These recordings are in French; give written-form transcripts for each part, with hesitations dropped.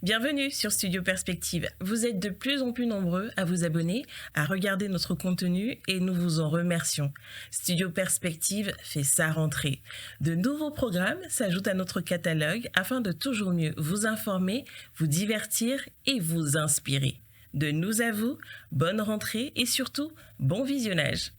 Bienvenue sur Studio Perspective. Vous êtes de plus en plus nombreux à vous abonner, à regarder notre contenu et nous vous en remercions. Studio Perspective fait sa rentrée. De nouveaux programmes s'ajoutent à notre catalogue afin de toujours mieux vous informer, vous divertir et vous inspirer. De nous à vous, bonne rentrée et surtout, bon visionnage.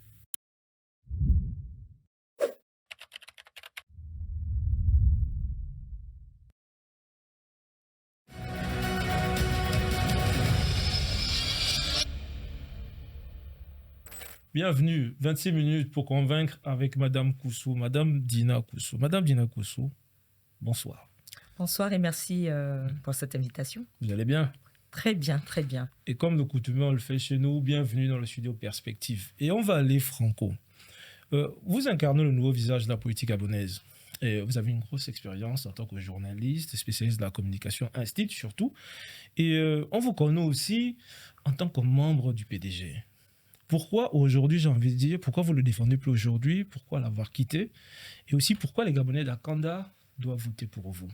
Bienvenue, 26 minutes pour convaincre avec Madame Koussou, Madame Dina Koussou. Madame Dina Koussou, bonsoir. Bonsoir et merci pour cette invitation. Vous allez bien? Très bien, très bien. Et comme de coutume, on le fait chez nous, bienvenue dans le studio Perspective. Et on va aller franco. Vous incarnez le nouveau visage de la politique gabonaise. Et vous avez une grosse expérience en tant que journaliste, spécialiste de la communication, instit surtout. Et on vous connaît aussi en tant que membre du PDG. Pourquoi aujourd'hui, j'ai envie de dire, pourquoi vous ne le défendez plus aujourd'hui? Pourquoi l'avoir quitté? Et aussi, pourquoi les Gabonais d'Akanda doivent voter pour vous?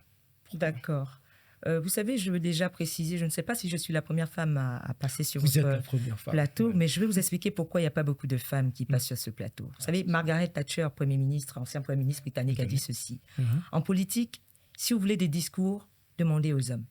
D'accord. Vous savez, je veux déjà préciser, je ne sais pas si je suis la première femme à passer sur votre plateau, mais je vais vous expliquer pourquoi il n'y a pas beaucoup de femmes qui passent sur ce plateau. Vous savez, Margaret Thatcher, ancien Premier ministre britannique, a dit ceci. En politique, si vous voulez des discours, demandez aux hommes.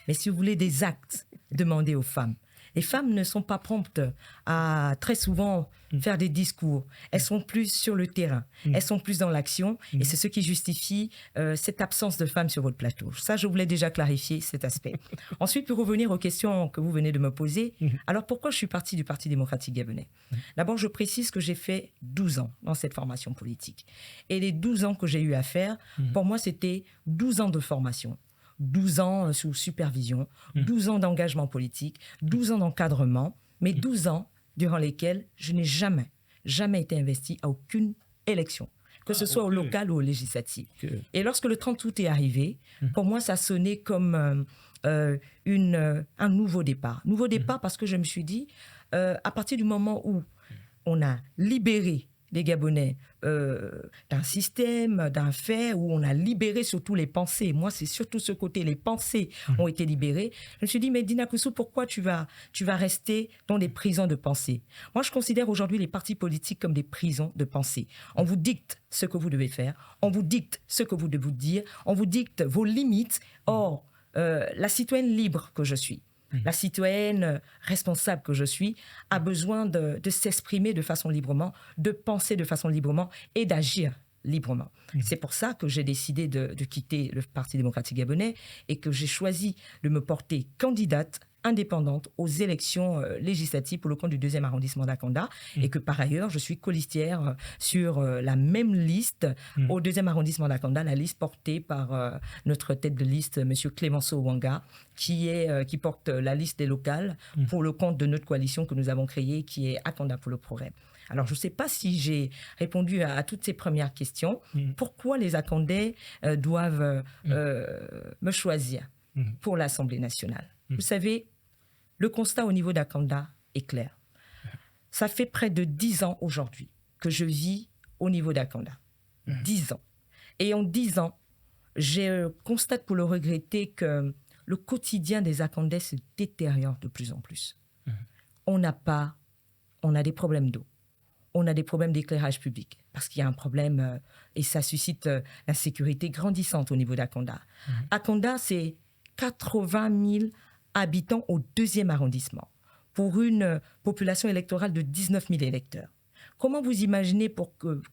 Mais si vous voulez des actes, demandez aux femmes. Les femmes ne sont pas promptes à très souvent faire des discours. Elles sont plus sur le terrain. Elles sont plus dans l'action. Et c'est ce qui justifie cette absence de femmes sur votre plateau. Ça, je voulais déjà clarifier cet aspect. Ensuite, pour revenir aux questions que vous venez de me poser, alors pourquoi je suis partie du Parti démocratique gabonais? D'abord, je précise que j'ai fait 12 ans dans cette formation politique. Et les 12 ans que j'ai eu à faire, pour moi, c'était 12 ans de formation. 12 ans sous supervision, 12 ans d'engagement politique, 12 ans d'encadrement, mais 12 ans durant lesquels je n'ai jamais été investi à aucune élection, que ce soit au local ou au législatif. Et lorsque le 30 août est arrivé, pour moi, ça sonnait comme un nouveau départ. Nouveau départ parce que je me suis dit, à partir du moment où on a libéré les Gabonais d'un système, d'un fait où on a libéré surtout les pensées. Moi, c'est surtout ce côté, les pensées ont été libérées. Je me suis dit, mais Dina Koussou, pourquoi tu vas rester dans des prisons de pensée? Moi, je considère aujourd'hui les partis politiques comme des prisons de pensée. On vous dicte ce que vous devez faire, on vous dicte ce que vous devez dire, on vous dicte vos limites. Or, la citoyenne libre que je suis, la citoyenne responsable que je suis a besoin de s'exprimer de façon librement, de penser de façon librement et d'agir librement. C'est pour ça que j'ai décidé de quitter le Parti démocratique gabonais et que j'ai choisi de me porter candidate indépendante aux élections législatives pour le compte du 2e arrondissement d'Akanda et que par ailleurs, je suis colistière sur la même liste au 2e arrondissement d'Akanda, la liste portée par notre tête de liste, M. Clémenceau Ouanga, qui porte la liste des locales pour le compte de notre coalition que nous avons créée, qui est Akanda pour le progrès. Alors, je ne sais pas si j'ai répondu à toutes ces premières questions. Pourquoi les Akandais doivent me choisir pour l'Assemblée nationale? Vous savez, le constat au niveau d'Akanda est clair. Ça fait près de 10 ans aujourd'hui que je vis au niveau d'Akanda. 10 ans. Et en 10 ans, je constate pour le regretter que le quotidien des Akandais se détériore de plus en plus. On a des problèmes d'eau. On a des problèmes d'éclairage public parce qu'il y a un problème et ça suscite l'insécurité grandissante au niveau d'Akanda. Akanda, c'est 80 000 habitants au 2e arrondissement pour une population électorale de 19 000 électeurs. Comment vous imaginez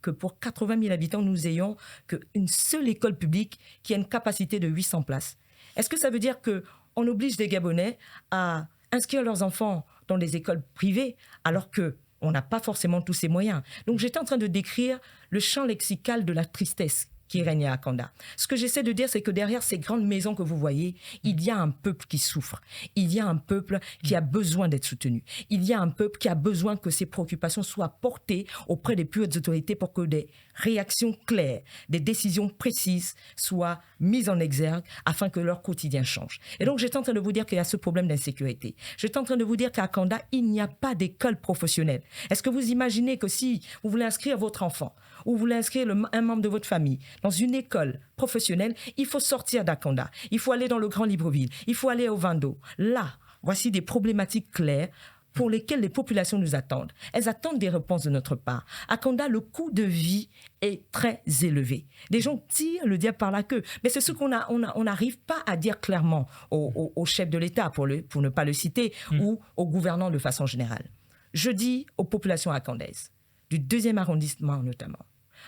que pour 80 000 habitants, nous ayons qu'une seule école publique qui a une capacité de 800 places? Est-ce que ça veut dire qu'on oblige les Gabonais à inscrire leurs enfants dans des écoles privées alors qu'on n'a pas forcément tous ces moyens? Donc j'étais en train de décrire le champ lexical de la tristesse qui règne à Akanda. Ce que j'essaie de dire, c'est que derrière ces grandes maisons que vous voyez, il y a un peuple qui souffre. Il y a un peuple qui a besoin d'être soutenu. Il y a un peuple qui a besoin que ses préoccupations soient portées auprès des plus hautes autorités pour que des réactions claires, des décisions précises soient mises en exergue afin que leur quotidien change. Et donc, j'étais en train de vous dire qu'il y a ce problème d'insécurité. J'étais en train de vous dire qu'à Akanda, il n'y a pas d'école professionnelle. Est-ce que vous imaginez que si vous voulez inscrire votre enfant ou vous voulez inscrire un membre de votre famille dans une école professionnelle, il faut sortir d'Akanda, il faut aller dans le Grand Libreville, il faut aller au Vando. Là, voici des problématiques claires pour lesquelles les populations nous attendent. Elles attendent des réponses de notre part. À Kanda, le coût de vie est très élevé. Des gens tirent le diable par la queue. Mais c'est ce qu'on n'arrive pas à dire clairement au chef de l'État, pour ne pas le citer, ou aux gouvernants de façon générale. Je dis aux populations akandaises, du 2e arrondissement notamment,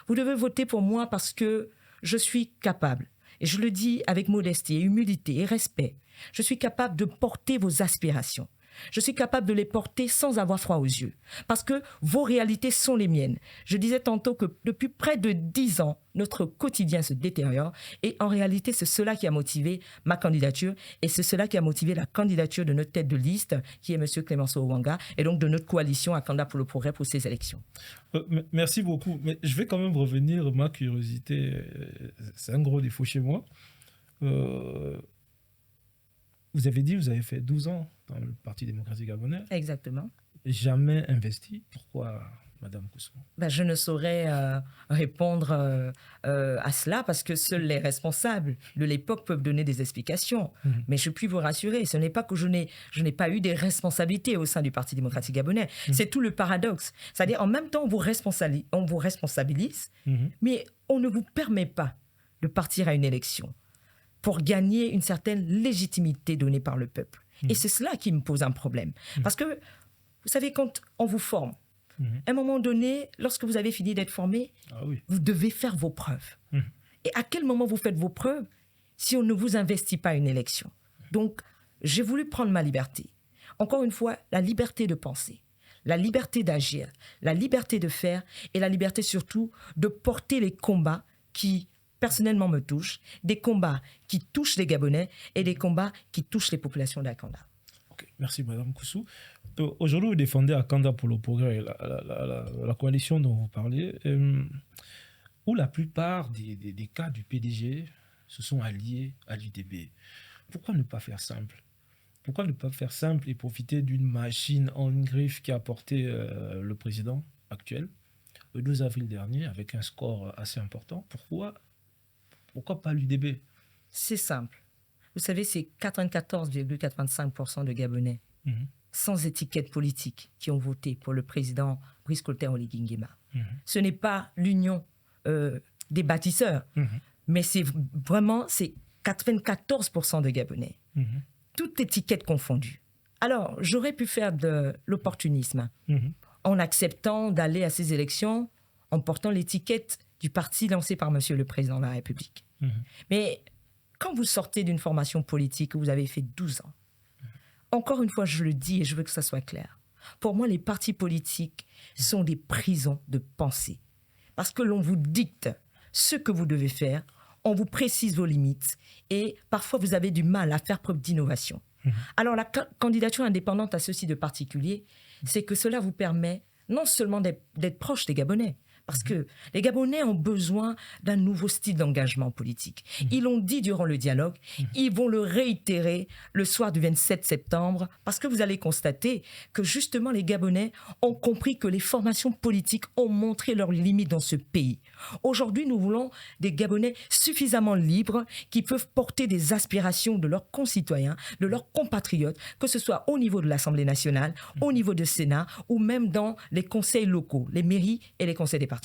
vous devez voter pour moi parce que je suis capable, et je le dis avec modestie et humilité et respect, je suis capable de porter vos aspirations. Je suis capable de les porter sans avoir froid aux yeux, parce que vos réalités sont les miennes. Je disais tantôt que depuis près de 10 ans, notre quotidien se détériore, et en réalité, c'est cela qui a motivé ma candidature, et c'est cela qui a motivé la candidature de notre tête de liste, qui est M. Clémenceau Ouanga, et donc de notre coalition Akanda pour le progrès pour ces élections. Merci beaucoup, mais je vais quand même revenir, ma curiosité, c'est un gros défaut chez moi. Vous avez dit que vous avez fait 12 ans dans le Parti démocratique gabonais. Exactement. Jamais investi. Pourquoi, Madame Koussou? Je ne saurais répondre à cela parce que seuls les responsables de l'époque peuvent donner des explications. Mais je puis vous rassurer, ce n'est pas que je n'ai pas eu des responsabilités au sein du Parti démocratique gabonais. C'est tout le paradoxe. C'est-à-dire, en même temps, on vous responsabilise, mais on ne vous permet pas de partir à une élection pour gagner une certaine légitimité donnée par le peuple. Et c'est cela qui me pose un problème. Parce que, vous savez, quand on vous forme, à un moment donné, lorsque vous avez fini d'être formé, vous devez faire vos preuves. Et à quel moment vous faites vos preuves si on ne vous investit pas à une élection? Donc, j'ai voulu prendre ma liberté. Encore une fois, la liberté de penser, la liberté d'agir, la liberté de faire et la liberté surtout de porter les combats qui personnellement me touchent, des combats qui touchent les Gabonais et des combats qui touchent les populations d'Akanda. Okay. Merci Madame Koussou. Aujourd'hui, vous défendez Akanda pour le progrès, la coalition dont vous parlez, où la plupart des cas du PDG se sont alliés à l'UDP. Pourquoi ne pas faire simple? Pourquoi ne pas faire simple et profiter d'une machine en griffe qui a porté le président actuel le 12 avril dernier avec un score assez important? Pourquoi pas l'UDP? C'est simple. Vous savez, c'est 94,85% de Gabonais sans étiquette politique qui ont voté pour le président Brice Clotaire Oligui Nguema. Ce n'est pas l'union des bâtisseurs, mais c'est 94% de Gabonais. Toute étiquette confondue. Alors, j'aurais pu faire de l'opportunisme en acceptant d'aller à ces élections en portant l'étiquette du parti lancé par Monsieur le Président de la République. Mais quand vous sortez d'une formation politique, vous avez fait 12 ans, encore une fois, je le dis et je veux que ça soit clair. Pour moi, les partis politiques sont des prisons de pensée. Parce que l'on vous dicte ce que vous devez faire, on vous précise vos limites et parfois vous avez du mal à faire preuve d'innovation. Alors la candidature indépendante a ceci de particulier, c'est que cela vous permet non seulement d'être proche des Gabonais, parce que les Gabonais ont besoin d'un nouveau style d'engagement politique. Ils l'ont dit durant le dialogue, ils vont le réitérer le soir du 27 septembre, parce que vous allez constater que justement les Gabonais ont compris que les formations politiques ont montré leurs limites dans ce pays. Aujourd'hui, nous voulons des Gabonais suffisamment libres qui peuvent porter des aspirations de leurs concitoyens, de leurs compatriotes, que ce soit au niveau de l'Assemblée nationale, au niveau du Sénat, ou même dans les conseils locaux, les mairies et les conseils départementaux.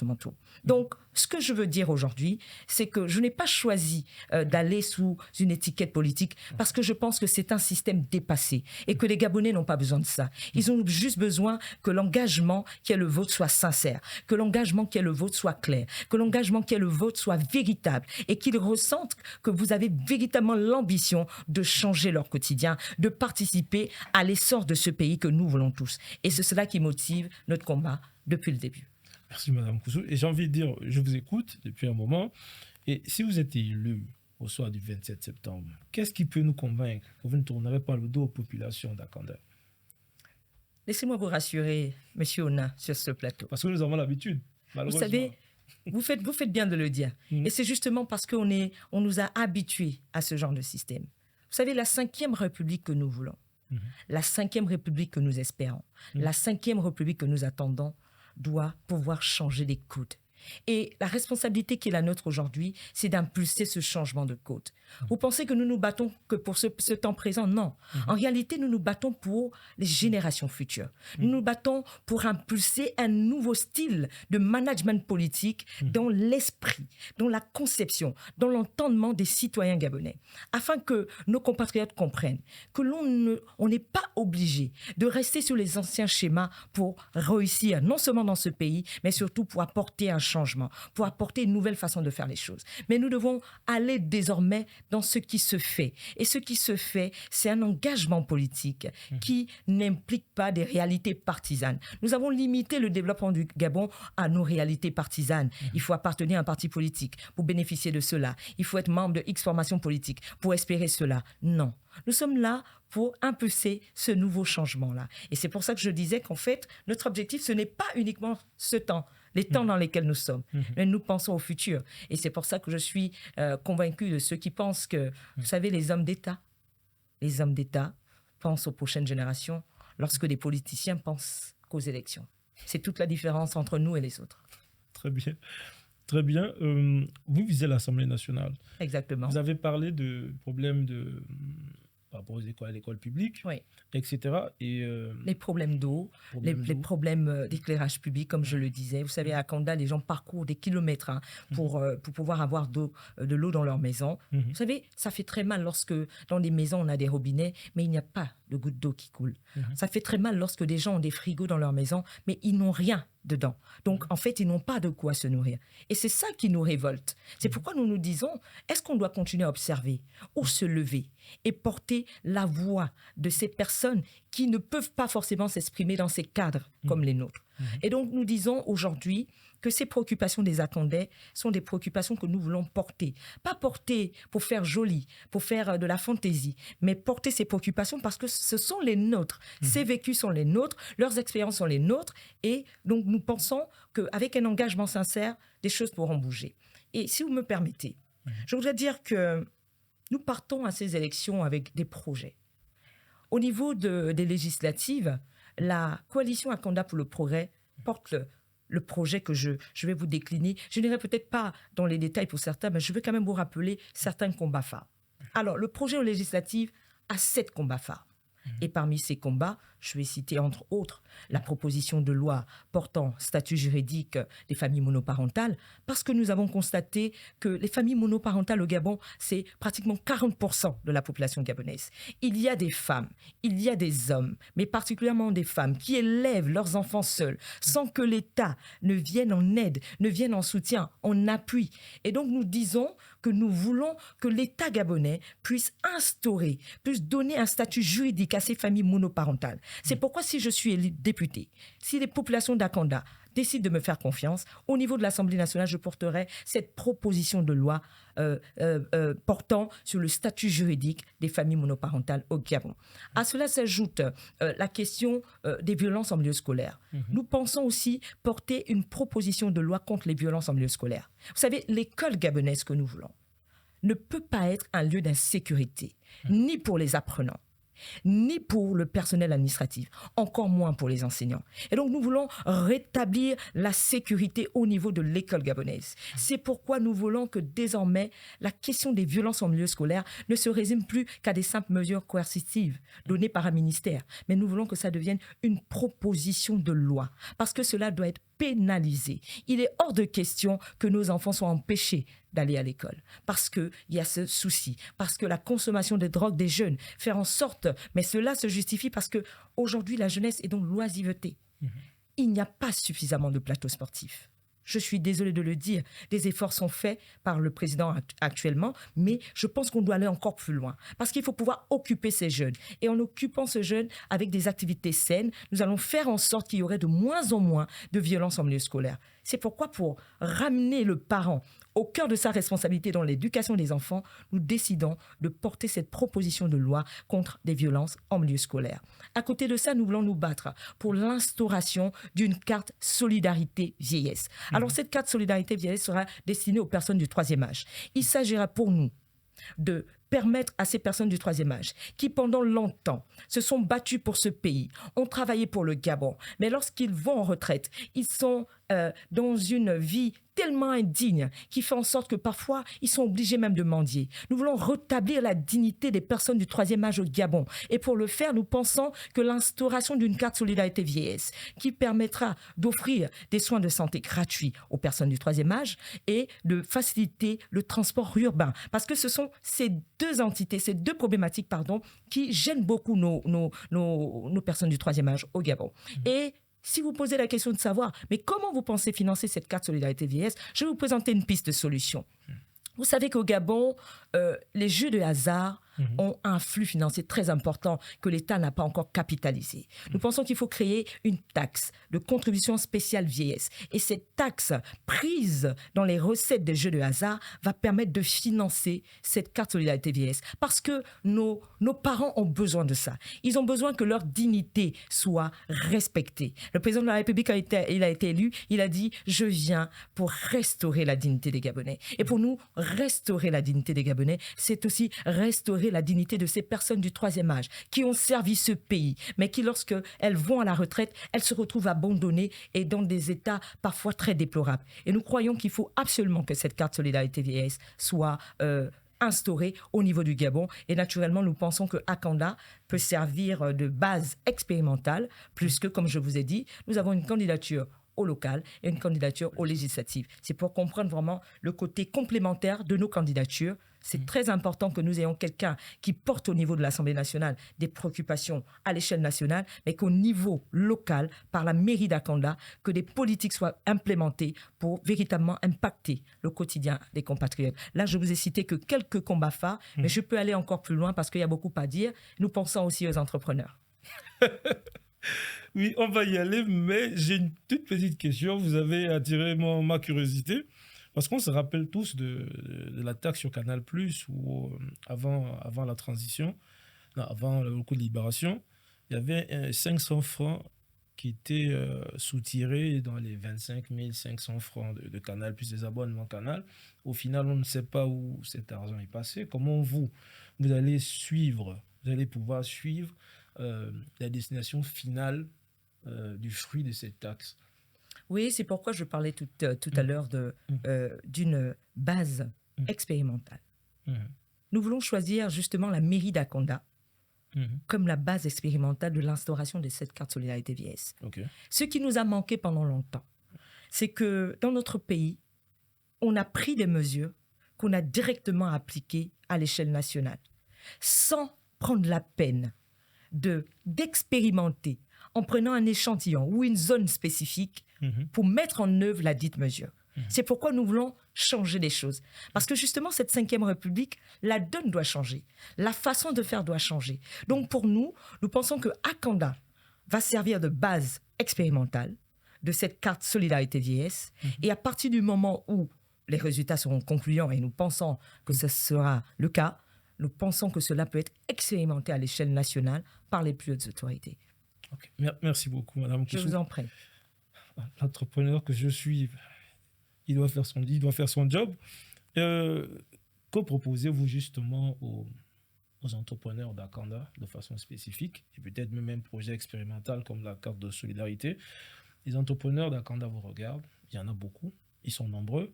Donc, ce que je veux dire aujourd'hui, c'est que je n'ai pas choisi d'aller sous une étiquette politique parce que je pense que c'est un système dépassé et que les Gabonais n'ont pas besoin de ça. Ils ont juste besoin que l'engagement qui est le vôtre soit sincère, que l'engagement qui est le vôtre soit clair, que l'engagement qui est le vôtre soit véritable et qu'ils ressentent que vous avez véritablement l'ambition de changer leur quotidien, de participer à l'essor de ce pays que nous voulons tous. Et c'est cela qui motive notre combat depuis le début. Merci Madame Koussou. Et j'ai envie de dire, je vous écoute depuis un moment. Et si vous êtes élu au soir du 27 septembre, qu'est-ce qui peut nous convaincre que vous ne tournerez pas le dos aux populations d'Akanda? Laissez-moi vous rassurer, Monsieur Ona, sur ce plateau. Parce que nous avons l'habitude, malheureusement. Vous savez, vous faites bien de le dire. Et c'est justement parce qu'on nous a habitués à ce genre de système. Vous savez, la 5e République que nous voulons, la 5e République que nous espérons, la 5e République que nous attendons, doit pouvoir changer les codes. Et la responsabilité qui est la nôtre aujourd'hui, c'est d'impulser ce changement de côte. Vous pensez que nous nous battons que pour ce temps présent? Non. En réalité, nous nous battons pour les générations futures. Nous nous battons pour impulser un nouveau style de management politique dans l'esprit, dans la conception, dans l'entendement des citoyens gabonais, afin que nos compatriotes comprennent que on n'est pas obligé de rester sur les anciens schémas pour réussir, non seulement dans ce pays, mais surtout pour apporter un changement, pour apporter une nouvelle façon de faire les choses. Mais nous devons aller désormais dans ce qui se fait. Et ce qui se fait, c'est un engagement politique qui n'implique pas des réalités partisanes. Nous avons limité le développement du Gabon à nos réalités partisanes. Il faut appartenir à un parti politique pour bénéficier de cela. Il faut être membre de X formation politique pour espérer cela. Non. Nous sommes là pour impulser ce nouveau changement-là. Et c'est pour ça que je disais qu'en fait, notre objectif, ce n'est pas uniquement ce temps, les temps dans lesquels nous sommes, mais nous pensons au futur. Et c'est pour ça que je suis convaincu de ceux qui pensent que, vous savez, les hommes d'État pensent aux prochaines générations lorsque les politiciens pensent qu'aux élections. C'est toute la différence entre nous et les autres. Très bien. Très bien. Vous visez l'Assemblée nationale. Exactement. Vous avez parlé de problèmes par rapport aux écoles, à l'école publique, oui, etc. Et, les problèmes d'eau, les problèmes d'éclairage public, comme je le disais. Vous savez, à Kanda, les gens parcourent des kilomètres pour pouvoir avoir de l'eau dans leur maison. Vous savez, ça fait très mal lorsque dans les maisons, on a des robinets, mais il n'y a pas de gouttes d'eau qui coulent. Ça fait très mal lorsque des gens ont des frigos dans leur maison, mais ils n'ont rien dedans. Donc, en fait, ils n'ont pas de quoi se nourrir. Et c'est ça qui nous révolte. C'est pourquoi nous nous disons, est-ce qu'on doit continuer à observer ou se lever et porter la voix de ces personnes qui ne peuvent pas forcément s'exprimer dans ces cadres comme les nôtres? Et donc, nous disons aujourd'hui que ces préoccupations des Akandais sont des préoccupations que nous voulons porter. Pas porter pour faire joli, pour faire de la fantaisie, mais porter ces préoccupations parce que ce sont les nôtres. Ces vécus sont les nôtres, leurs expériences sont les nôtres. Et donc, nous pensons qu'avec un engagement sincère, des choses pourront bouger. Et si vous me permettez, je voudrais dire que nous partons à ces élections avec des projets. Au niveau des législatives, la coalition Akanda pour le progrès porte le projet que je vais vous décliner. Je n'irai peut-être pas dans les détails pour certains, mais je veux quand même vous rappeler certains combats phares. Alors, le projet aux législatives a 7 combats phares. Et parmi ces combats, je vais citer entre autres la proposition de loi portant statut juridique des familles monoparentales, parce que nous avons constaté que les familles monoparentales au Gabon, c'est pratiquement 40% de la population gabonaise. Il y a des femmes, il y a des hommes, mais particulièrement des femmes qui élèvent leurs enfants seuls, sans que l'État ne vienne en aide, ne vienne en soutien, en appui. Et donc nous disons que nous voulons que l'État gabonais puisse instaurer, puisse donner un statut juridique à ces familles monoparentales. C'est pourquoi si je suis élu député, si les populations d'Akanda décident de me faire confiance, au niveau de l'Assemblée nationale, je porterai cette proposition de loi portant sur le statut juridique des familles monoparentales au Gabon. À cela s'ajoute la question des violences en milieu scolaire. Nous pensons aussi porter une proposition de loi contre les violences en milieu scolaire. Vous savez, l'école gabonaise que nous voulons ne peut pas être un lieu d'insécurité, ni pour les apprenants, ni pour le personnel administratif, encore moins pour les enseignants. Et donc, nous voulons rétablir la sécurité au niveau de l'école gabonaise. C'est pourquoi nous voulons que désormais, la question des violences en milieu scolaire ne se résume plus qu'à des simples mesures coercitives données par un ministère. Mais nous voulons que ça devienne une proposition de loi, parce que cela doit être pénalisé. Il est hors de question que nos enfants soient empêchés d'aller à l'école, parce qu'il y a ce souci, parce que la consommation de drogue des jeunes fait en sorte, mais cela se justifie parce qu'aujourd'hui, la jeunesse est dans l'oisiveté. Il n'y a pas suffisamment de plateaux sportifs. Je suis désolée de le dire, des efforts sont faits par le président actuellement, mais je pense qu'on doit aller encore plus loin, parce qu'il faut pouvoir occuper ces jeunes. Et en occupant ces jeunes avec des activités saines, nous allons faire en sorte qu'il y aurait de moins en moins de violences en milieu scolaire. C'est pourquoi, pour ramener le parent au cœur de sa responsabilité dans l'éducation des enfants, nous décidons de porter cette proposition de loi contre des violences en milieu scolaire. À côté de ça, nous voulons nous battre pour l'instauration d'une carte solidarité vieillesse. Alors, cette carte solidarité vieillesse sera destinée aux personnes du 3e âge. Il s'agira pour nous de permettre à ces personnes du troisième âge qui, pendant longtemps, se sont battues pour ce pays, ont travaillé pour le Gabon, mais lorsqu'ils vont en retraite, ils sont dans une vie tellement indigne qui fait en sorte que parfois, ils sont obligés même de mendier. Nous voulons rétablir la dignité des personnes du troisième âge au Gabon. Et pour le faire, nous pensons que l'instauration d'une carte solidarité vieillesse qui permettra d'offrir des soins de santé gratuits aux personnes du troisième âge et de faciliter le transport urbain. Parce que ce sont ces deux entités, ces deux problématiques, qui gênent beaucoup nos personnes du troisième âge au Gabon. Et si vous posez la question de savoir, mais comment vous pensez financer cette carte solidarité vieillesse, je vais vous présenter une piste de solution. Vous savez qu'au Gabon, les jeux de hasard ont un flux financier très important que l'État n'a pas encore capitalisé. Nous pensons qu'il faut créer une taxe de contribution spéciale vieillesse. Et cette taxe prise dans les recettes des jeux de hasard va permettre de financer cette carte solidarité vieillesse. Parce que nos parents ont besoin de ça. Ils ont besoin que leur dignité soit respectée. Le président de la République a été élu, il a dit « Je viens pour restaurer la dignité des Gabonais ». Et pour nous, restaurer la dignité des Gabonais, c'est aussi restaurer la dignité de ces personnes du troisième âge qui ont servi ce pays, mais qui, lorsqu'elles vont à la retraite, elles se retrouvent abandonnées et dans des états parfois très déplorables. Et nous croyons qu'il faut absolument que cette carte solidarité vieillesse soit instaurée au niveau du Gabon. Et naturellement, nous pensons que Akanda peut servir de base expérimentale, puisque, comme je vous ai dit, nous avons une candidature au local et une candidature aux législatives. C'est pour comprendre vraiment le côté complémentaire de nos candidatures. C'est très important que nous ayons quelqu'un qui porte au niveau de l'Assemblée nationale des préoccupations à l'échelle nationale, mais qu'au niveau local, par la mairie d'Akanda, que des politiques soient implémentées pour véritablement impacter le quotidien des compatriotes. Là, je vous ai cité que quelques combats phares, mais je peux aller encore plus loin parce qu'il y a beaucoup à dire. Nous pensons aussi aux entrepreneurs. Oui, on va y aller, mais j'ai une toute petite question. Vous avez attiré ma curiosité, parce qu'on se rappelle tous de la taxe sur Canal+, où avant la transition, avant le coup de libération, il y avait 500 francs qui étaient soutirés dans les 25 500 francs de Canal+, plus des abonnements Canal. Au final, on ne sait pas où cet argent est passé. Comment vous allez pouvoir suivre la destination finale du fruit de cette taxe? Oui, c'est pourquoi je parlais tout à l'heure d'une base expérimentale. Nous voulons choisir justement la mairie d'Akanda comme la base expérimentale de l'instauration de cette carte solidarité vieillesse. Okay. Ce qui nous a manqué pendant longtemps, c'est que dans notre pays, on a pris des mesures qu'on a directement appliquées à l'échelle nationale, sans prendre la peine d'expérimenter en prenant un échantillon ou une zone spécifique pour mettre en œuvre la dite mesure. C'est pourquoi nous voulons changer les choses. Parce que justement, cette 5e République, la donne doit changer. La façon de faire doit changer. Donc pour nous pensons que Akanda va servir de base expérimentale de cette carte solidarité vieillesse. Et à partir du moment où les résultats seront concluants, et nous pensons que ce sera le cas, nous pensons que cela peut être expérimenté à l'échelle nationale par les plus hautes autorités. Okay. Merci beaucoup, Madame Koussou. Je vous en prie. L'entrepreneur que je suis, il doit faire son job. Que proposez-vous justement aux entrepreneurs d'Akanda de façon spécifique, et peut-être même un projet expérimental comme la carte de solidarité? Les entrepreneurs d'Akanda vous regardent, il y en a beaucoup, ils sont nombreux.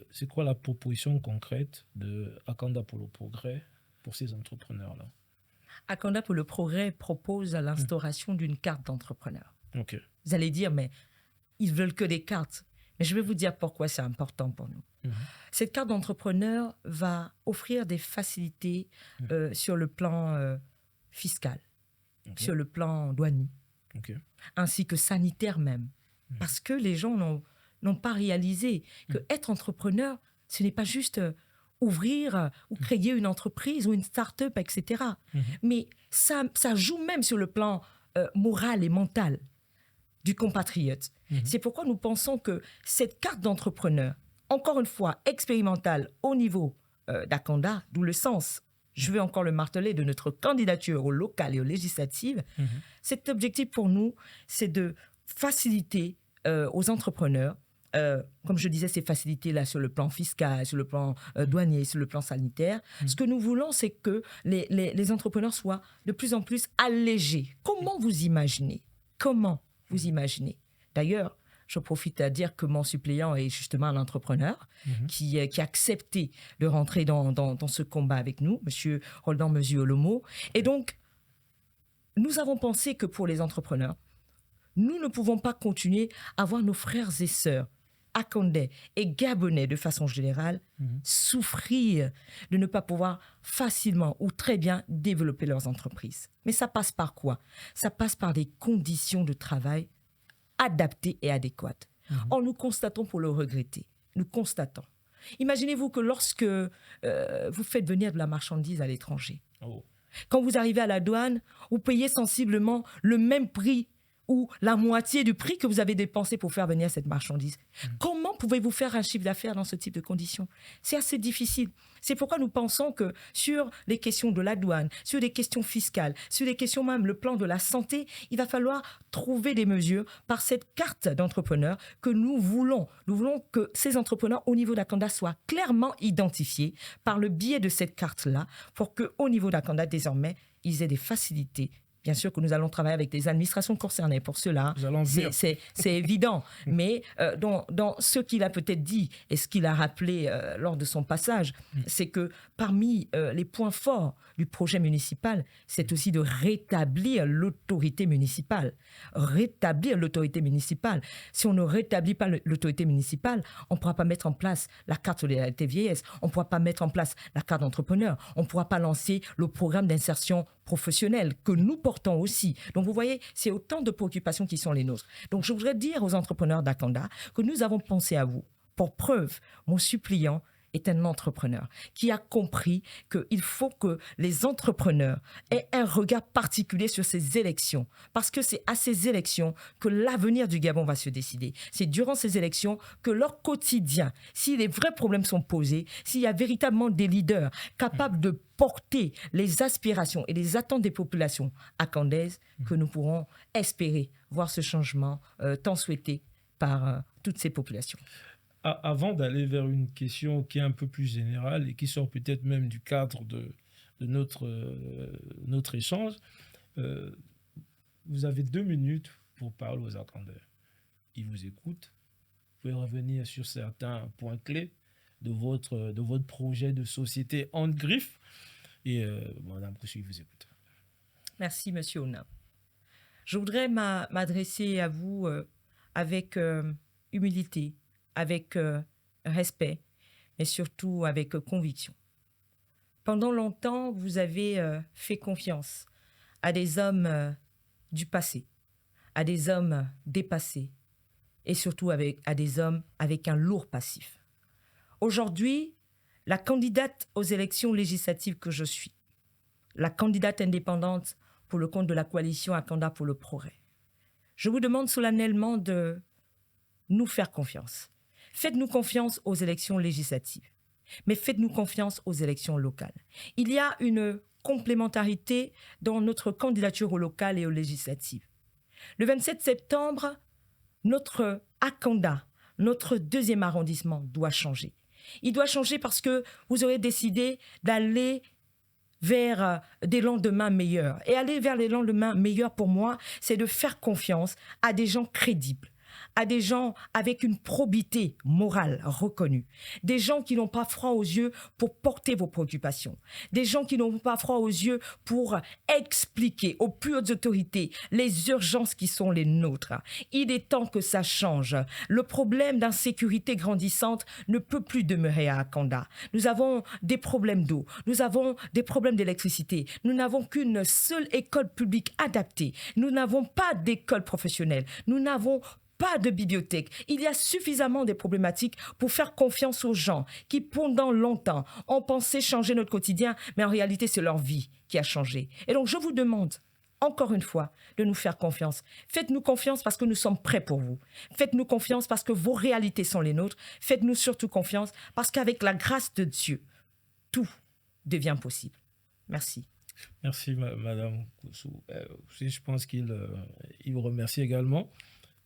C'est quoi la proposition concrète de Akanda pour le progrès pour ces entrepreneurs-là? Akanda pour le progrès propose l'instauration d'une carte d'entrepreneur. Okay. Vous allez dire, mais ils veulent que des cartes. Mais je vais vous dire pourquoi c'est important pour nous. Cette carte d'entrepreneur va offrir des facilités sur le plan fiscal, sur le plan douanier, ainsi que sanitaire même. Parce que les gens n'ont pas réalisé que être entrepreneur, ce n'est pas juste ouvrir ou créer une entreprise ou une start-up, etc. Mais ça joue même sur le plan moral et mental du compatriote. C'est pourquoi nous pensons que cette carte d'entrepreneur, encore une fois expérimentale au niveau d'Akanda, d'où le sens, je veux encore le marteler, de notre candidature au local et aux législatives, cet objectif pour nous, c'est de faciliter aux entrepreneurs comme je disais, ces facilités-là sur le plan fiscal, sur le plan douanier, sur le plan sanitaire. Ce que nous voulons, c'est que les entrepreneurs soient de plus en plus allégés. Comment vous imaginez? D'ailleurs, je profite à dire que mon suppléant est justement un entrepreneur qui a accepté de rentrer dans ce combat avec nous, M. Roldan Mezu-Olomo. Et donc, nous avons pensé que pour les entrepreneurs, nous ne pouvons pas continuer à voir nos frères et sœurs akandais et gabonais de façon générale souffrir de ne pas pouvoir facilement ou très bien développer leurs entreprises. Mais ça passe par quoi? Ça passe par des conditions de travail adaptées et adéquates. Or, nous constatons pour le regretter. Nous constatons. Imaginez-vous que lorsque vous faites venir de la marchandise à l'étranger, quand vous arrivez à la douane, vous payez sensiblement le même prix ou la moitié du prix que vous avez dépensé pour faire venir cette marchandise. Comment pouvez-vous faire un chiffre d'affaires dans ce type de conditions? C'est assez difficile. C'est pourquoi nous pensons que sur les questions de la douane, sur les questions fiscales, sur les questions même, le plan de la santé, il va falloir trouver des mesures par cette carte d'entrepreneur que nous voulons. Nous voulons que ces entrepreneurs au niveau d'Akanda soient clairement identifiés par le biais de cette carte-là pour qu'au niveau d'Akanda, désormais, ils aient des facilités. Bien sûr que nous allons travailler avec des administrations concernées pour cela, c'est évident. Mais dans ce qu'il a peut-être dit et ce qu'il a rappelé lors de son passage, c'est que parmi les points forts du projet municipal, c'est aussi de rétablir l'autorité municipale. Rétablir l'autorité municipale. Si on ne rétablit pas l'autorité municipale, on ne pourra pas mettre en place la carte solidarité vieillesse, on ne pourra pas mettre en place la carte d'entrepreneur, on ne pourra pas lancer le programme d'insertion professionnelle que nous portons aussi. Donc vous voyez, c'est autant de préoccupations qui sont les nôtres. Donc je voudrais dire aux entrepreneurs d'Akanda que nous avons pensé à vous. Pour preuve, mon suppliant est un entrepreneur qui a compris qu'il faut que les entrepreneurs aient un regard particulier sur ces élections. Parce que c'est à ces élections que l'avenir du Gabon va se décider. C'est durant ces élections que leur quotidien, si les vrais problèmes sont posés, s'il y a véritablement des leaders capables de porter les aspirations et les attentes des populations akandaises, que nous pourrons espérer voir ce changement tant souhaité par toutes ces populations. Avant d'aller vers une question qui est un peu plus générale et qui sort peut-être même du cadre de notre échange, vous avez 2 minutes pour parler aux Akandais. Ils vous écoutent. Vous pouvez revenir sur certains points clés de votre projet de société en griffe. Et Madame Koussou, vous écoute. Merci, Monsieur Ona. Je voudrais m'adresser à vous avec humilité, avec respect, mais surtout avec conviction. Pendant longtemps, vous avez fait confiance à des hommes du passé, à des hommes dépassés, et surtout à des hommes avec un lourd passif. Aujourd'hui, la candidate aux élections législatives que je suis, la candidate indépendante pour le compte de la coalition Akanda pour le progrès, je vous demande solennellement de nous faire confiance. Faites-nous confiance aux élections législatives, mais faites-nous confiance aux élections locales. Il y a une complémentarité dans notre candidature aux locales et aux législatives. Le 27 septembre, notre Akanda, notre 2e arrondissement doit changer. Il doit changer parce que vous aurez décidé d'aller vers des lendemains meilleurs. Et aller vers les lendemains meilleurs, pour moi, c'est de faire confiance à des gens crédibles, à des gens avec une probité morale reconnue, des gens qui n'ont pas froid aux yeux pour porter vos préoccupations, des gens qui n'ont pas froid aux yeux pour expliquer aux plus hautes autorités les urgences qui sont les nôtres. Il est temps que ça change. Le problème d'insécurité grandissante ne peut plus demeurer à Akanda. Nous avons des problèmes d'eau, nous avons des problèmes d'électricité, nous n'avons qu'une seule école publique adaptée, nous n'avons pas d'école professionnelle, nous n'avons pas de bibliothèque. Il y a suffisamment de problématiques pour faire confiance aux gens qui, pendant longtemps, ont pensé changer notre quotidien, mais en réalité, c'est leur vie qui a changé. Et donc, je vous demande, encore une fois, de nous faire confiance. Faites-nous confiance parce que nous sommes prêts pour vous. Faites-nous confiance parce que vos réalités sont les nôtres. Faites-nous surtout confiance parce qu'avec la grâce de Dieu, tout devient possible. Merci. Merci, Madame Koussou. Je pense qu'il vous remercie également.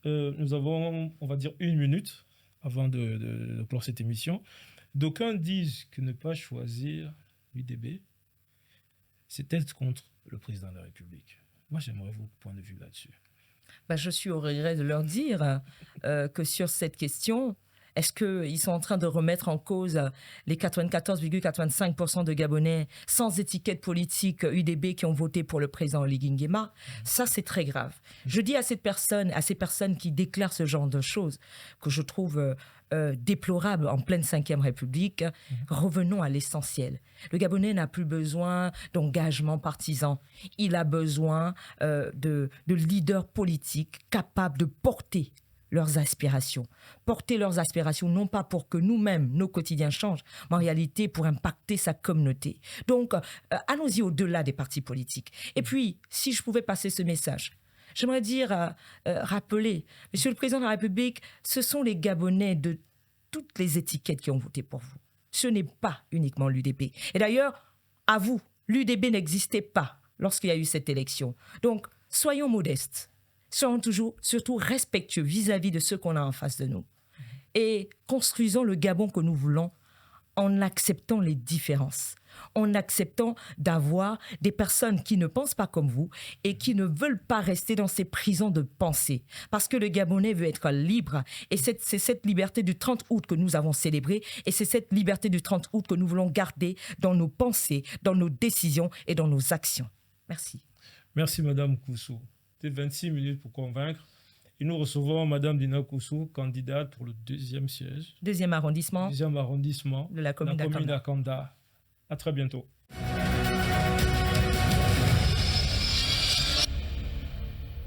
Nous avons, on va dire, 1 minute avant de clore cette émission. D'aucuns disent que ne pas choisir l'UDB, c'est être contre le président de la République. Moi, j'aimerais votre point de vue là-dessus. Je suis au regret de leur dire que sur cette question, est-ce qu'ils sont en train de remettre en cause les 94,85% de Gabonais sans étiquette politique UDB qui ont voté pour le président Oligui Nguema? Ça, c'est très grave. Je dis à ces personnes qui déclarent ce genre de choses, que je trouve déplorable en pleine 5e République, revenons à l'essentiel. Le Gabonais n'a plus besoin d'engagement partisan. Il a besoin de leaders politiques capables de porter leurs aspirations. Porter leurs aspirations, non pas pour que nous-mêmes, nos quotidiens changent, mais en réalité pour impacter sa communauté. Donc, allons-y au-delà des partis politiques. Et puis, si je pouvais passer ce message, j'aimerais dire, rappeler, Monsieur le Président de la République, ce sont les Gabonais de toutes les étiquettes qui ont voté pour vous. Ce n'est pas uniquement l'UDP. Et d'ailleurs, à vous, l'UDB n'existait pas lorsqu'il y a eu cette élection. Donc, soyons modestes. Soyons surtout respectueux vis-à-vis de ceux qu'on a en face de nous. Et construisons le Gabon que nous voulons en acceptant les différences, en acceptant d'avoir des personnes qui ne pensent pas comme vous et qui ne veulent pas rester dans ces prisons de pensée. Parce que le Gabonais veut être libre et c'est cette liberté du 30 août que nous avons célébrée et c'est cette liberté du 30 août que nous voulons garder dans nos pensées, dans nos décisions et dans nos actions. Merci. Merci Madame Koussou. C'était 26 minutes pour convaincre. Et nous recevons Madame Dina Koussou, candidate pour le 2e siège. 2e arrondissement. 2e arrondissement De la commune d'Akanda. À très bientôt.